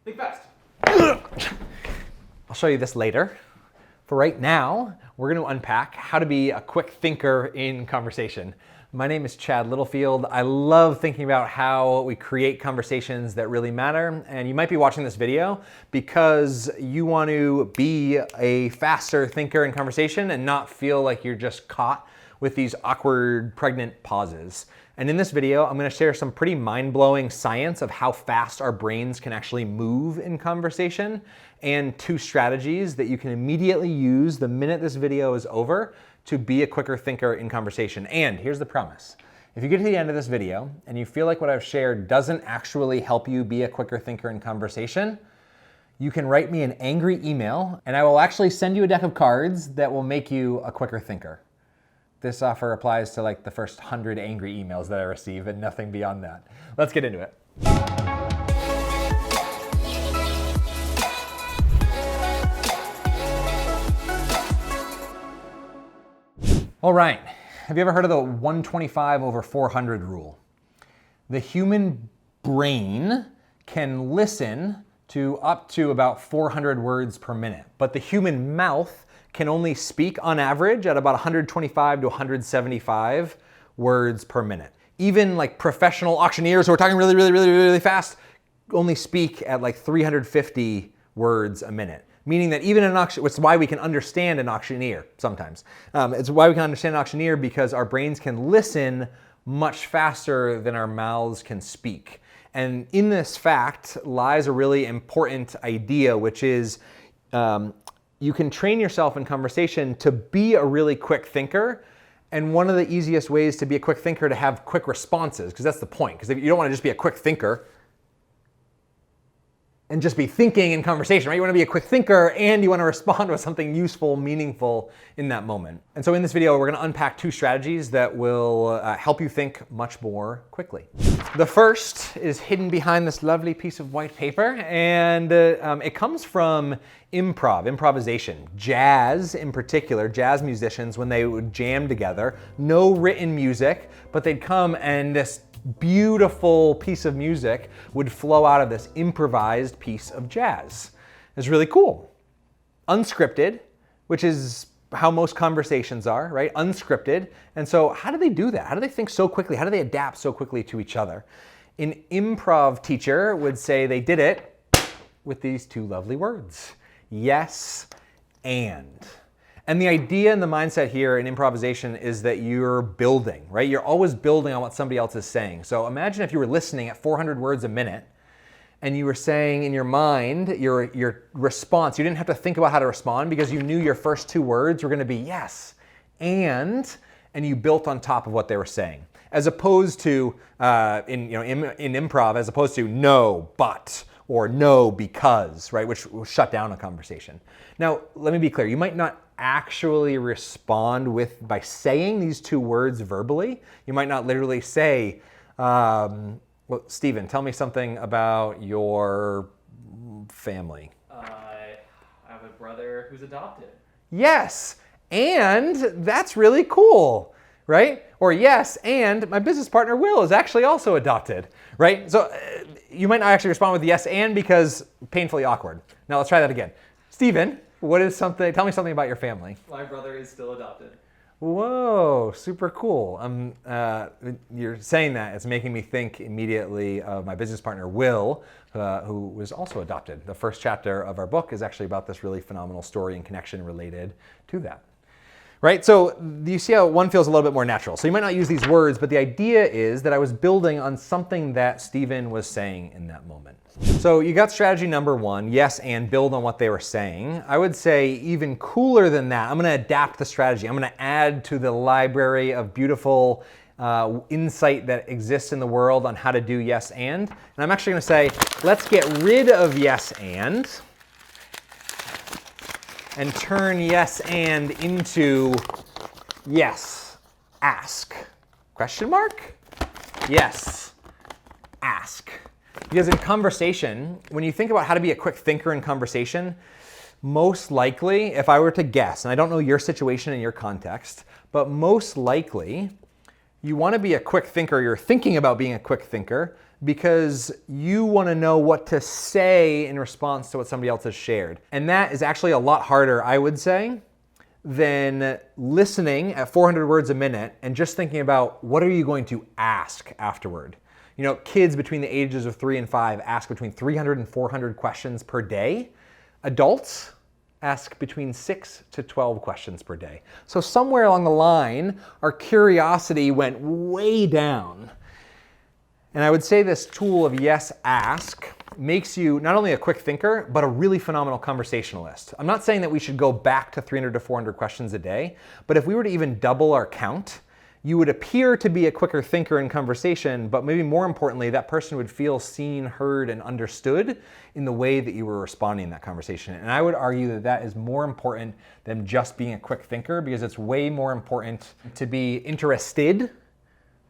Think fast. I'll show you this later. For right now, we're going to unpack how to be a quick thinker in conversation. My name is Chad Littlefield. I love thinking about how we create conversations that really matter. And you might be watching this video because you want to be a faster thinker in conversation and not feel like you're just caught with these awkward, pregnant pauses. And in this video, I'm going to share some pretty mind-blowing science of how fast our brains can actually move in conversation, and 2 strategies that you can immediately use the minute this video is over to be a quicker thinker in conversation. And here's the promise. If you get to the end of this video and you feel like what I've shared doesn't actually help you be a quicker thinker in conversation, you can write me an angry email and I will actually send you a deck of cards that will make you a quicker thinker. This offer applies to like the first 100 angry emails that I receive and nothing beyond that. Let's get into it. All right, have you ever heard of the 125/400 rule? The human brain can listen to up to about 400 words per minute, but the human mouth can only speak on average at about 125 to 175 words per minute. Even like professional auctioneers who are talking really fast only speak at like 350 words a minute. Meaning that even an auction, which is why we can understand an auctioneer sometimes. It's why we can understand an auctioneer because our brains can listen much faster than our mouths can speak. And in this fact lies a really important idea, which is you can train yourself in conversation to be a really quick thinker. And one of the easiest ways to be a quick thinker to have quick responses, because that's the point. Because if you don't want to just be a quick thinker and just be thinking in conversation, right? You want to be a quick thinker and you want to respond with something useful, meaningful in that moment. And so in this video, we're going to unpack 2 strategies that will help you think much more quickly. The first is hidden behind this lovely piece of white paper, and it comes from improvisation. Jazz in particular, jazz musicians, when they would jam together, no written music, but they'd come and this beautiful piece of music would flow out of this improvised piece of jazz. It's really cool. Unscripted, which is how most conversations are, right? Unscripted. And so how do they do that? How do they think so quickly? How do they adapt so quickly to each other? An improv teacher would say they did it with these 2 lovely words: yes and. And the idea and the mindset here in improvisation is that you're building, right? You're always building on what somebody else is saying. So imagine if you were listening at 400 words a minute and you were saying in your mind, your response, you didn't have to think about how to respond because you knew your first 2 words were going to be yes and you built on top of what they were saying. As opposed to, in improv, as opposed to no, but, or no, because, right? Which will shut down a conversation. Now, let me be clear. You might not actually respond by saying these 2 words verbally. You might not literally say, well, Stephen, tell me something about your family. I have a brother who's adopted. Yes, and that's really cool, right? Or yes, and my business partner Will is actually also adopted, right? So you might not actually respond with yes and because painfully awkward. Now let's try that again. Stephen, tell me something about your family. My brother is still adopted. Whoa, super cool. You're saying that, it's making me think immediately of my business partner, Will, who was also adopted. The first chapter of our book is actually about this really phenomenal story and connection related to that. Right, so you see how one feels a little bit more natural. So you might not use these words, but the idea is that I was building on something that Stephen was saying in that moment. So you got strategy number 1, yes, and build on what they were saying. I would say even cooler than that, I'm going to adapt the strategy. I'm going to add to the library of beautiful insight that exists in the world on how to do yes and. And I'm actually going to say, let's get rid of yes and turn yes and into yes, ask. Question mark? Yes, ask. Because in conversation, when you think about how to be a quick thinker in conversation, most likely, if I were to guess, and I don't know your situation and your context, but most likely, you want to be a quick thinker, you're thinking about being a quick thinker because you want to know what to say in response to what somebody else has shared. And that is actually a lot harder, I would say, than listening at 400 words a minute and just thinking about what are you going to ask afterward. You know, kids between the ages of 3 and 5 ask between 300 and 400 questions per day. Adults ask between 6 to 12 questions per day. So somewhere along the line, our curiosity went way down. And I would say this tool of yes, ask makes you not only a quick thinker, but a really phenomenal conversationalist. I'm not saying that we should go back to 300 to 400 questions a day, but if we were to even double our count, you would appear to be a quicker thinker in conversation, but maybe more importantly, that person would feel seen, heard, and understood in the way that you were responding in that conversation. And I would argue that that is more important than just being a quick thinker, because it's way more important to be interested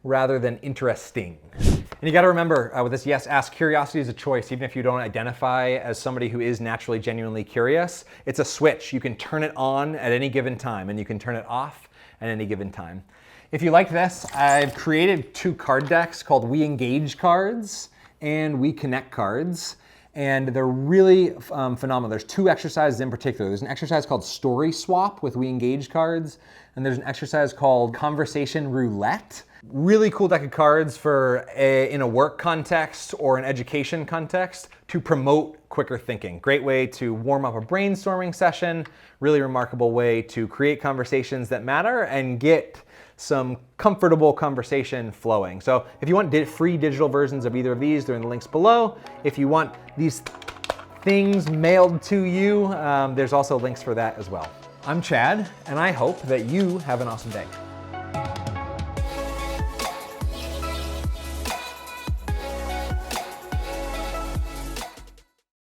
rather than interesting. And you gotta remember with this yes, ask, curiosity is a choice. Even if you don't identify as somebody who is naturally, genuinely curious, it's a switch. You can turn it on at any given time and you can turn it off at any given time. If you liked this, I've created 2 card decks called We Engage cards and We Connect cards. And they're really phenomenal. There's 2 exercises in particular. There's an exercise called Story Swap with We Engage cards, and there's an exercise called Conversation Roulette. Really cool deck of cards for in a work context or an education context to promote quicker thinking. Great way to warm up a brainstorming session, really remarkable way to create conversations that matter and get some comfortable conversation flowing. So if you want free digital versions of either of these, they're in the links below. If you want these things mailed to you, there's also links for that as well. I'm Chad, and I hope that you have an awesome day.